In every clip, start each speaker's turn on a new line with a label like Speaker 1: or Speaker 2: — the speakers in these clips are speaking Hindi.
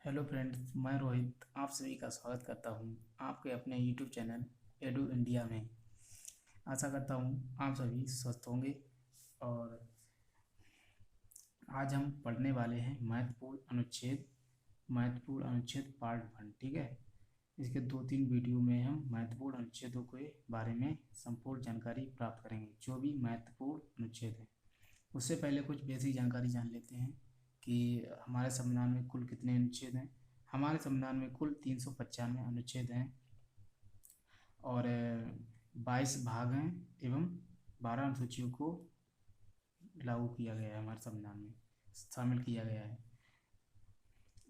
Speaker 1: हेलो फ्रेंड्स, मैं रोहित आप सभी का स्वागत करता हूं आपके अपने यूट्यूब चैनल एडू इंडिया में। आशा करता हूं आप सभी स्वस्थ होंगे। और आज हम पढ़ने वाले हैं महत्वपूर्ण अनुच्छेद पार्ट 1। ठीक है, इसके 2-3 वीडियो में हम महत्वपूर्ण अनुच्छेदों के बारे में संपूर्ण जानकारी प्राप्त करेंगे, जो भी महत्वपूर्ण अनुच्छेद है। उससे पहले कुछ बेसिक जानकारी जान लेते हैं कि हमारे संविधान में कुल कितने अनुच्छेद हैं। हमारे संविधान में कुल 395 अनुच्छेद हैं और 22 भाग हैं एवं 12 अनुसूचियों को लागू किया गया है, हमारे संविधान में शामिल किया गया है।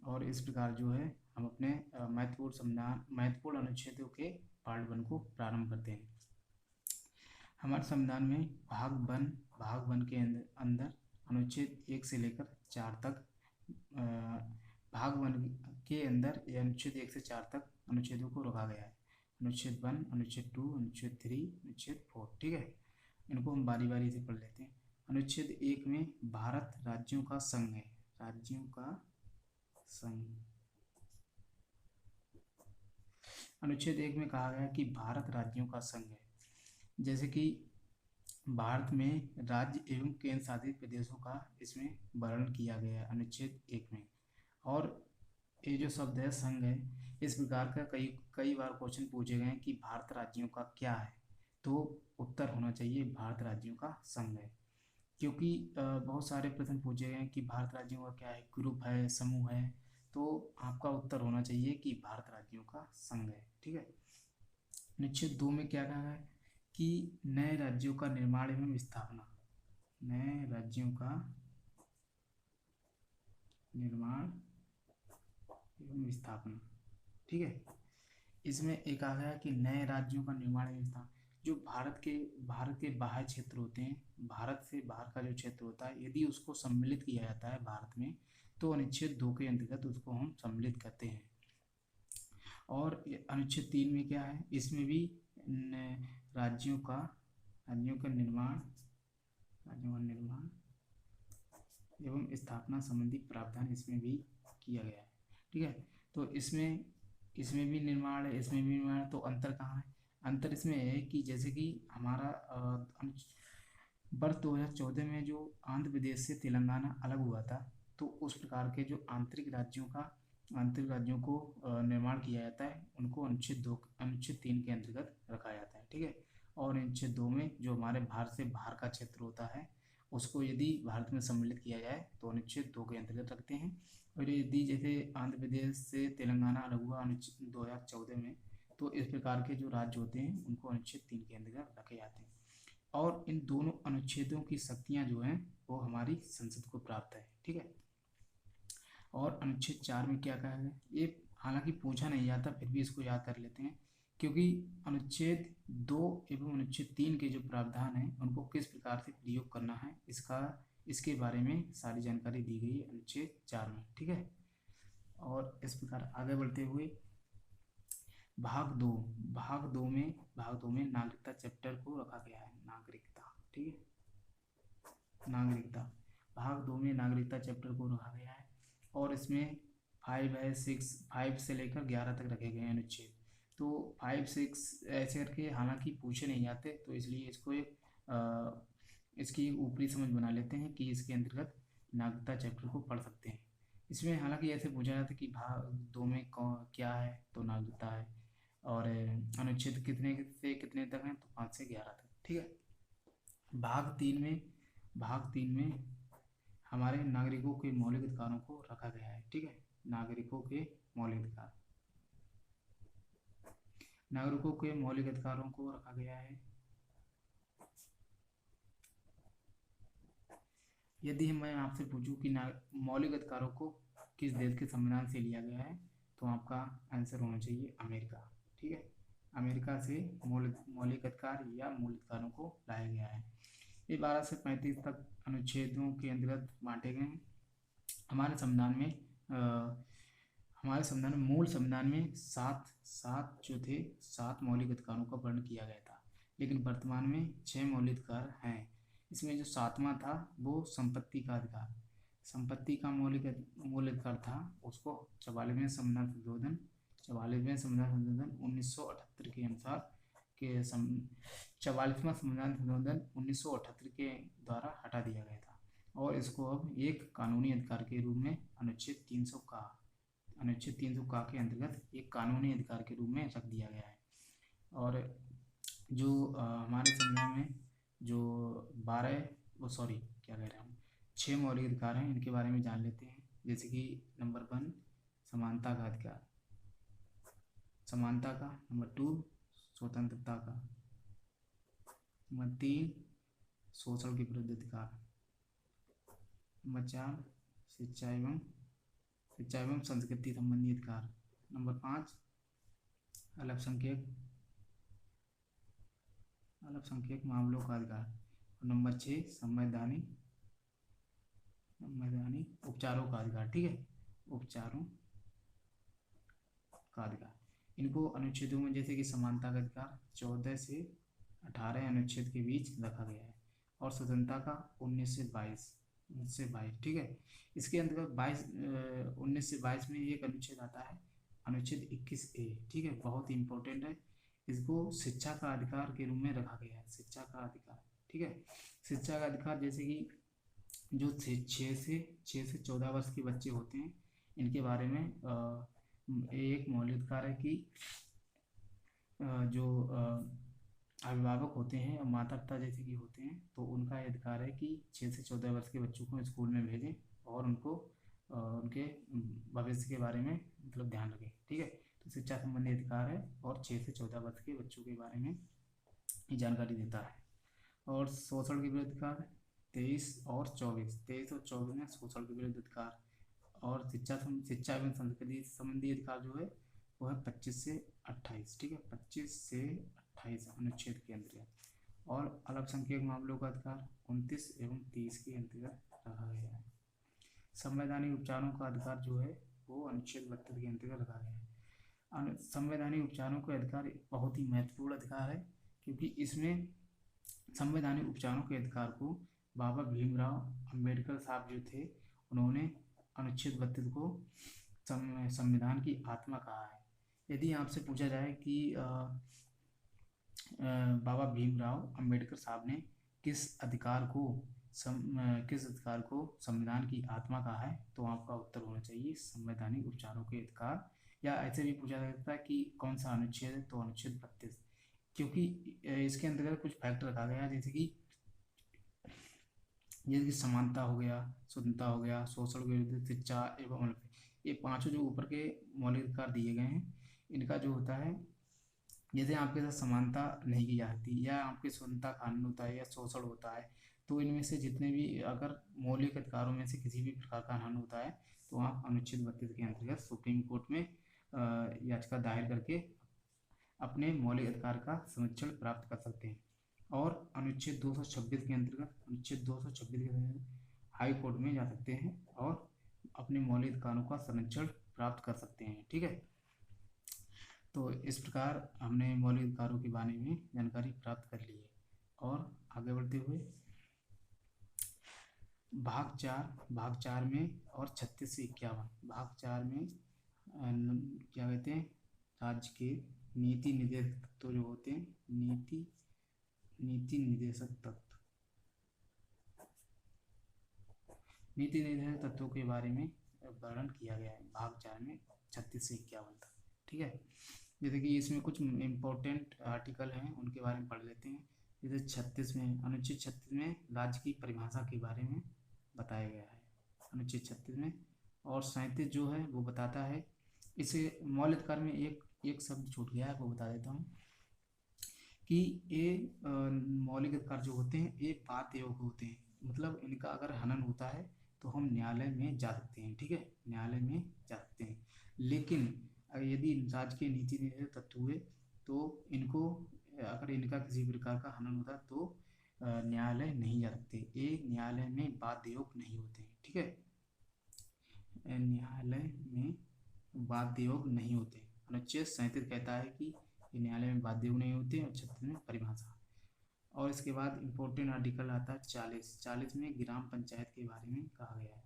Speaker 1: और इस प्रकार जो है हम अपने महत्वपूर्ण अनुच्छेदों के पार्ट 1 को प्रारंभ करते हैं। हमारे संविधान में भाग वन के अंदर अनुच्छेद 1 से लेकर 4 तक भाग 1 के अंदर ये अनुच्छेद 1 से 4 तक अनुच्छेदों को रखा गया है। अनुच्छेद 1, अनुच्छेद 2, अनुच्छेद 3, अनुच्छेद 4। ठीक है, इनको हम बारी बारी से पढ़ लेते हैं। अनुच्छेद 1 में भारत राज्यों का संघ है। राज्यों का संघ। अनुच्छेद 1 में कहा गया कि भारत राज्यों का संघ है। जैसे कि भारत में राज्य एवं केंद्र शासित प्रदेशों का इसमें वर्णन किया गया है अनुच्छेद 1 में। और ये जो शब्द है संघ है, इस प्रकार का कई कई बार क्वेश्चन पूछे गए हैं कि भारत राज्यों का क्या है, तो उत्तर होना चाहिए भारत राज्यों का संघ है। क्योंकि बहुत सारे प्रश्न पूछे गए हैं कि भारत राज्यों का क्या है, ग्रुप है, समूह है, तो आपका उत्तर होना चाहिए कि भारत राज्यों का संघ है। ठीक है, अनुच्छेद 2 में क्या कहा है कि नए राज्यों का निर्माण एवं स्थापना। नए राज्यों का निर्माण एवं स्थापना। ठीक है, इसमें एक आ गया कि नए राज्यों का निर्माण एवं स्थापना। जो भारत के बाह्य क्षेत्र होते हैं, भारत से बाहर का जो क्षेत्र होता है, यदि उसको सम्मिलित किया जाता है भारत में, तो अनुच्छेद 2 के अंतर्गत उसको हम सम्मिलित करते हैं। और अनुच्छेद 3 में क्या है, इसमें भी राज्यों का निर्माण एवं स्थापना संबंधी प्रावधान इसमें भी किया गया है। ठीक है, तो इसमें भी निर्माण है, इसमें भी निर्माण है, तो अंतर कहाँ है? अंतर इसमें है कि जैसे कि हमारा वर्ष 2014 में जो आंध्र प्रदेश से तेलंगाना अलग हुआ था, तो उस प्रकार के जो आंतरिक राज्यों को निर्माण किया जाता है, उनको अनुच्छेद 3 के अंतर्गत रखा जाता है। ठीक है, और अनुच्छेद 2 में जो हमारे भारत से बाहर का क्षेत्र होता है, उसको यदि भारत में सम्मिलित किया जाए तो अनुच्छेद 2 के अंतर्गत रखते हैं। और यदि जैसे आंध्र प्रदेश से तेलंगाना अलग हुआ अनुच्छेद 2014 में, तो इस प्रकार के जो राज्य होते हैं उनको अनुच्छेद 3 के अंतर्गत रखे जाते हैं। और इन दोनों अनुच्छेदों की शक्तियाँ जो हैं वो हमारी संसद को प्राप्त है। ठीक है, और अनुच्छेद 4 में क्या कहा है, ये हालांकि पूछा नहीं जाता, फिर भी इसको याद कर लेते हैं, क्योंकि अनुच्छेद 2 एवं अनुच्छेद 3 के जो प्रावधान हैं उनको किस प्रकार से प्रयोग करना है, इसके बारे में सारी जानकारी दी गई है अनुच्छेद 4 में। ठीक है, और इस प्रकार आगे बढ़ते हुए भाग दो में नागरिकता चैप्टर को रखा गया है। नागरिकता। ठीक है, नागरिकता भाग 2 में नागरिकता चैप्टर को रखा गया है। और इसमें 5 से लेकर 11 तक रखे गए हैं अनुच्छेद। तो 5, 6 ऐसे करके हालांकि पूछे नहीं जाते, तो इसलिए इसको इसकी ऊपरी समझ बना लेते हैं कि इसके अंतर्गत नागरिकता चैप्टर को पढ़ सकते हैं। इसमें हालांकि ऐसे पूछा जाता है कि भाग 2 में क्या है, तो नागरिकता है। और अनुच्छेद कितने से कितने तक हैं, तो 5 से 11 तक। ठीक है, भाग तीन में हमारे नागरिकों के मौलिक अधिकारों को रखा गया है। ठीक है, नागरिकों के मौलिक अधिकारों को रखा गया है। यदि मैं आपसे पूछूं कि मौलिक अधिकारों को किस देश के संविधान से लिया गया है, तो आपका आंसर होना चाहिए अमेरिका। ठीक है, अमेरिका से मौलिक अधिकार या मूल अधिकारों को लाया गया है। ये 12 से 35 तक अनुच्छेदों के अंतर्गत बांटे गए हैं। हमारे संविधान में मूल संविधान में सात मौलिक अधिकारों का वर्णन किया गया था, लेकिन वर्तमान में 6 मौलिक अधिकार हैं। इसमें जो 7वां था वो संपत्ति का अधिकार। संपत्ति का मूल अधिकार था उसको 44वें संविधान संशोधन 1978 के अनुसार के 44वां संविधान संशोधन 1978 के द्वारा हटा दिया गया था और इसको अब एक कानूनी अधिकार के रूप में अनुच्छेद 300 का के अंतर्गत एक कानूनी अधिकार के रूप में रख दिया गया है। और जो हमारे संविधान में जो 6 मौलिक अधिकार हैं, इनके बारे में जान लेते हैं। जैसे कि नंबर 1 समानता का अधिकार, नंबर 2 स्वतंत्रता का, नंबर 3 शोषण के विरुद्ध अधिकार, नंबर 4 शिक्षा एवं संस्कृति संबंधी अधिकार, नंबर 5 अल्पसंख्यक मामलों का अधिकार और नंबर 6 संवैधानिक उपचारों का अधिकार। ठीक है, उपचारों का अधिकार। इनको अनुच्छेदों में जैसे कि समानता का अधिकार 14 से 18 अनुच्छेद के बीच रखा गया है और स्वतंत्रता का 19 से 22। ठीक है, इसके अंतर्गत 19 से 22 में एक अनुच्छेद आता है, अनुच्छेद 21A। ठीक है, बहुत ही इंपॉर्टेंट है। इसको शिक्षा का अधिकार के रूप में रखा गया है, शिक्षा का अधिकार। ठीक है, शिक्षा का अधिकार जैसे कि जो 6 से 14 वर्ष के बच्चे होते हैं, इनके बारे में एक मौलिक अधिकार है कि जो अभिभावक होते हैं और माता पिता जैसे कि होते हैं, तो उनका अधिकार है कि 6 से 14 वर्ष के बच्चों को स्कूल में भेजें और उनको उनके भविष्य के बारे में मतलब ध्यान रखें। ठीक है, तो शिक्षा संबंधी अधिकार है और 6 से 14 वर्ष के बच्चों के बारे में ये जानकारी देता है। और शोषण के विरुद्ध अधिकार 23 और 24 में शोषण के विरुद्ध अधिकार। और शिक्षा एवं संस्कृति संबंधी अधिकार जो है वो है 25 से 28। ठीक है, 25 से 28 अनुच्छेद के अंतर्गत। और अल्पसंख्यक मामलों का अधिकार 29 एवं 30 के अंतर्गत रखा गया है। संवैधानिक उपचारों का अधिकार जो है वो अनुच्छेद 32 के अंतर्गत रखा गया है। संवैधानिक उपचारों का अधिकार बहुत ही महत्वपूर्ण अधिकार है, क्योंकि इसमें संवैधानिक उपचारों के अधिकार को बाबा भीमराव अंबेडकर साहब जो थे, उन्होंने अनुच्छेद 32 को संविधान की आत्मा कहा है। यदि आपसे पूछा जाए कि बाबा भीमराव अंबेडकर साहब ने किस अधिकार को संविधान की आत्मा कहा है, तो आपका उत्तर होना चाहिए संवैधानिक उपचारों के अधिकार। या ऐसे भी पूछा जा सकता है कि कौन सा अनुच्छेद है, तो अनुच्छेद 32, क्योंकि इसके अंतर्गत कुछ फैक्ट रखा गया है, जैसे कि समानता हो गया, स्वतंत्रता हो गया, शोषण के विरुद्ध शिक्षा एवं ये पांचों जो ऊपर के मौलिक अधिकार दिए गए हैं, इनका जो होता है, जैसे आपके साथ समानता नहीं की जाती या आपकी स्वतंत्रता कानून होता है या शोषण होता है, तो इनमें से जितने भी अगर मौलिक अधिकारों में से किसी भी प्रकार का हनन होता है, तो आप अनुच्छेद 32 के अंतर्गत सुप्रीम कोर्ट में याचिका दायर करके अपने मौलिक अधिकार का संरक्षण प्राप्त कर सकते हैं। और अनुच्छेद 226 के अंतर्गत हाई कोर्ट में जा सकते हैं और अपने मौलिक अधिकारों का संरक्षण प्राप्त कर सकते हैं। ठीक है, तो इस प्रकार हमने मौलिक अधिकारों के बारे में जानकारी प्राप्त कर ली है। और आगे बढ़ते हुए भाग 4 में और 36 से 51 भाग 4 में क्या कहते हैं, राज्य के नीति निर्देशक तत्व जो होते हैं, नीति निर्देशक तत्वों के बारे में वर्णन किया गया है भाग 4 में 36 से 51 तक। ठीक है, जैसे कि इसमें कुछ इम्पोर्टेंट आर्टिकल हैं, उनके बारे में पढ़ लेते हैं। जैसे 36 में, अनुच्छेद 36 में राज्य की परिभाषा के बारे में बताया गया है अनुच्छेद 36 में। और 37 जो है वो बताता है, इसे मौलिक अधिकार में एक शब्द छूट गया है, वो बता देता हूँ कि ये मौलिक अधिकार जो होते हैं ये बाध्य योग होते हैं, मतलब इनका अगर हनन होता है तो हम न्यायालय में जा सकते हैं। ठीक है, न्यायालय में जा सकते हैं, लेकिन यदि राज्य के नीति निर्देशक तत्व हुए तो इनको अगर इनका किसी प्रकार का हनन होता है तो न्यायालय नहीं जा सकते, ये न्यायालय में बाध्य योग नहीं होते हैं। ठीक है, न्यायालय में बाध्य योग नहीं होते। अनुच्छेद 37 कहता है कि ये न्यायालय में बाध्य योग नहीं होते, और 36 में परिभाषा। और इसके बाद इम्पोर्टेंट आर्टिकल आता है 40 में ग्राम पंचायत के बारे में कहा गया है।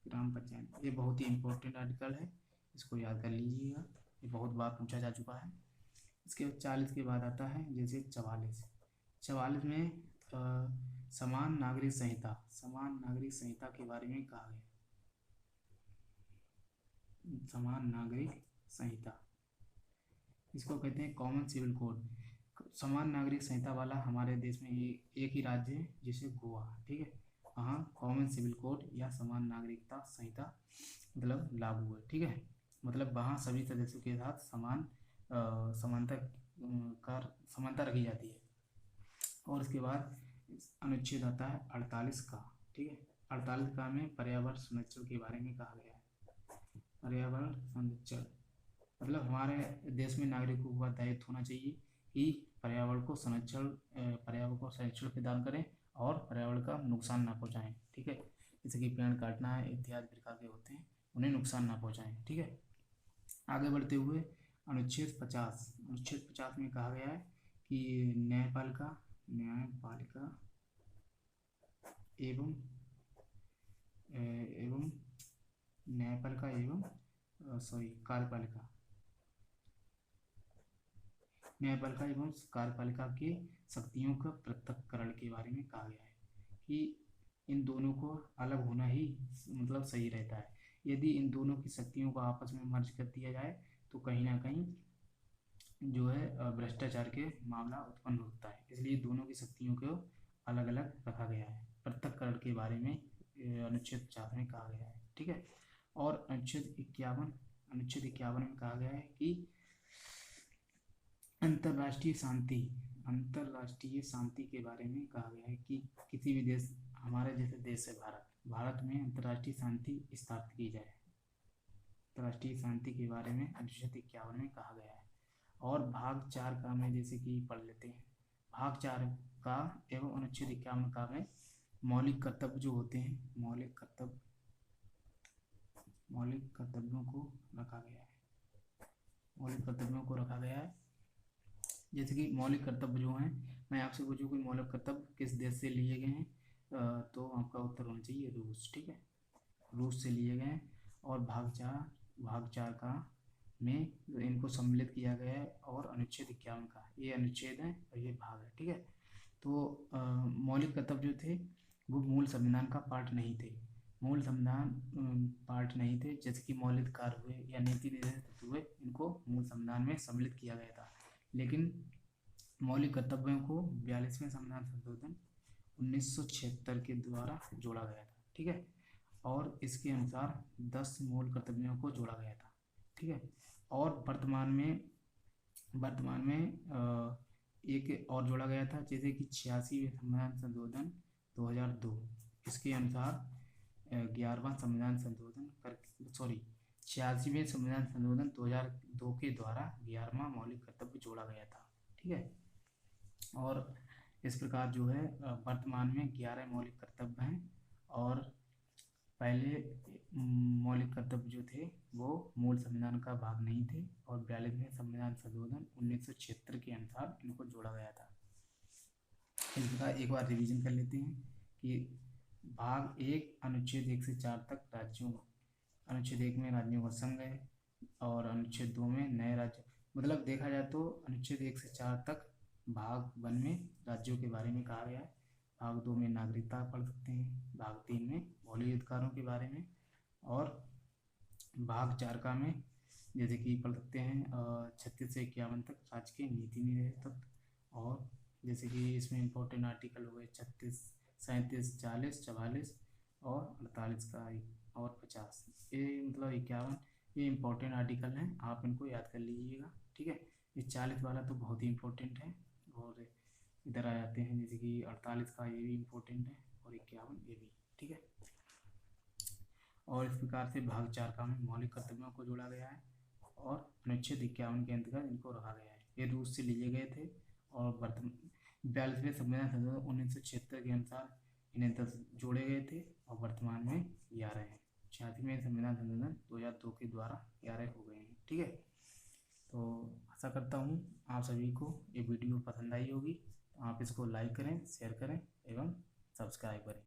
Speaker 1: ग्राम पंचायत, ये बहुत ही इम्पोर्टेंट आर्टिकल है, इसको याद कर लीजिएगा, ये बहुत बार पूछा जा चुका है। इसके 40 के बाद आता है जैसे 44। 44 में समान नागरिक संहिता, समान नागरिक संहिता के बारे में कहा गया। समान नागरिक संहिता, इसको कहते हैं कॉमन सिविल कोड। समान नागरिक संहिता वाला हमारे देश में एक ही राज्य है, जिसे गोवा, ठीक है, वहाँ कॉमन सिविल कोड या समान नागरिकता संहिता मतलब लागू है, ठीक है, मतलब वहाँ सभी सदस्यों के साथ समानता रखी जाती है। और उसके बाद अनुच्छेद आता है 48 का, ठीक है, 48 का में पर्यावरण संरक्षण के बारे में कहा गया है। पर्यावरण संरक्षण मतलब हमारे देश में नागरिकों का दायित्व होना चाहिए कि पर्यावरण को संरक्षण प्रदान करें और पर्यावरण का नुकसान ना पहुंचाएं, ठीक है, जैसे कि पेड़ काटना है इत्यादि प्रकार के होते हैं, उन्हें नुकसान ना पहुंचाएं, ठीक है। आगे बढ़ते हुए अनुच्छेद 50 में कहा गया है कि न्यायपालिका एवं न्यायपालिका एवं कार्यपालिका के शक्तियों का पृथक्करण के बारे में कहा गया है कि इन दोनों को अलग होना ही मतलब सही रहता है। यदि इन दोनों की शक्तियों को आपस में मर्ज कर दिया जाए तो कहीं ना कहीं जो है भ्रष्टाचार के मामला उत्पन्न होता है, इसलिए दोनों की शक्तियों को अलग अलग रखा गया है। पृथक्करण के बारे में अनुच्छेद 50 में कहा गया है, ठीक है। और अनुच्छेद 51 में कहा गया है कि अंतर्राष्ट्रीय शांति के बारे में कहा गया है कि किसी भी देश, हमारे जैसे देश है भारत में अंतर्राष्ट्रीय शांति स्थापित की जाए। अंतर्राष्ट्रीय शांति के बारे में अनुच्छेद 51 में कहा गया है। और भाग 4 का में जैसे कि पढ़ लेते हैं। भाग 4 का एवं अनुच्छेद 51 का में मौलिक कर्तव्य जो होते हैं, मौलिक कर्तव्यों को रखा गया है। जैसे कि मौलिक कर्तव्य जो हैं, मैं आपसे पूछूं कि मौलिक कर्तव्य किस देश से लिए गए हैं, तो आपका उत्तर होना चाहिए रूस, ठीक है, रूस से लिए गए हैं। और भाग 4 का में इनको सम्मिलित किया गया है। और अनुच्छेद 51 का ये अनुच्छेद है और ये भाग है, ठीक है। तो मौलिक कर्तव्य जो थे वो मूल संविधान का पार्ट नहीं थे, जैसे कि मौलिक कार्य हुए या नीति निर्देशक तत्व हुए, इनको मूल संविधान में सम्मिलित किया गया था। लेकिन मौलिक कर्तव्यों को 42वें संविधान संशोधन 1976 के द्वारा जोड़ा गया था, ठीक है। और इसके अनुसार 10 मूल कर्तव्यों को जोड़ा गया था, ठीक है। और वर्तमान में एक और जोड़ा गया था, जैसे कि 86वें संविधान संशोधन 2002, इसके अनुसार 11वां संविधान संशोधन 86वें संविधान संशोधन 2002 के द्वारा 11वां मौलिक कर्तव्य जोड़ा गया था, ठीक है। और इस प्रकार जो है वर्तमान में 11 मौलिक कर्तव्य हैं। और पहले मौलिक कर्तव्य जो थे वो मूल संविधान का भाग नहीं थे, और 42वें संविधान संशोधन 1976 के अनुसार इनको जोड़ा गया था। इसका एक बार रिवीजन कर लेते हैं कि भाग 1 अनुच्छेद 1 से 4 तक अनुच्छेद 1 में राज्यों का संघ है, और अनुच्छेद 2 में नए राज्य, मतलब देखा जाए तो अनुच्छेद 1 से 4 तक भाग 1 में राज्यों के बारे में कहा गया है। भाग 2 में नागरिकता पढ़ सकते हैं, भाग 3 में मौलिक अधिकारों के बारे में, और भाग 4 का में जैसे कि पढ़ सकते हैं 36 से 51 तक राज्य के नीति निर्देशक तत्व। और जैसे कि इसमें इम्पोर्टेंट आर्टिकल हो गए 36, 37, 40, 44 और 48 का और 50, ये मतलब 51, ये इम्पोर्टेंट आर्टिकल हैं, आप इनको याद कर लीजिएगा, ठीक है। ये 40 वाला तो बहुत ही इम्पोर्टेंट है। और इधर आ जाते हैं जैसे कि 48 का, ये भी इम्पोर्टेंट है, और 51 ये भी, ठीक है। और इस प्रकार से भाग 4 का में मौलिक कर्तव्यों को जोड़ा गया है, और अनुच्छेद 51 के अंतर्गत इनको रखा गया है। ये रूस से लिए गए थे, और 42वें संविधान संशोधन 1976 के अनुसार इन्हें 10 जोड़े गए थे, और वर्तमान में 11 हैं। 86वें संविधान संशोधन 2002 के द्वारा 11 हो गए हैं, ठीक है। तो आशा करता हूँ आप सभी को ये वीडियो पसंद आई होगी, तो आप इसको लाइक करें, शेयर करें एवं सब्सक्राइब करें।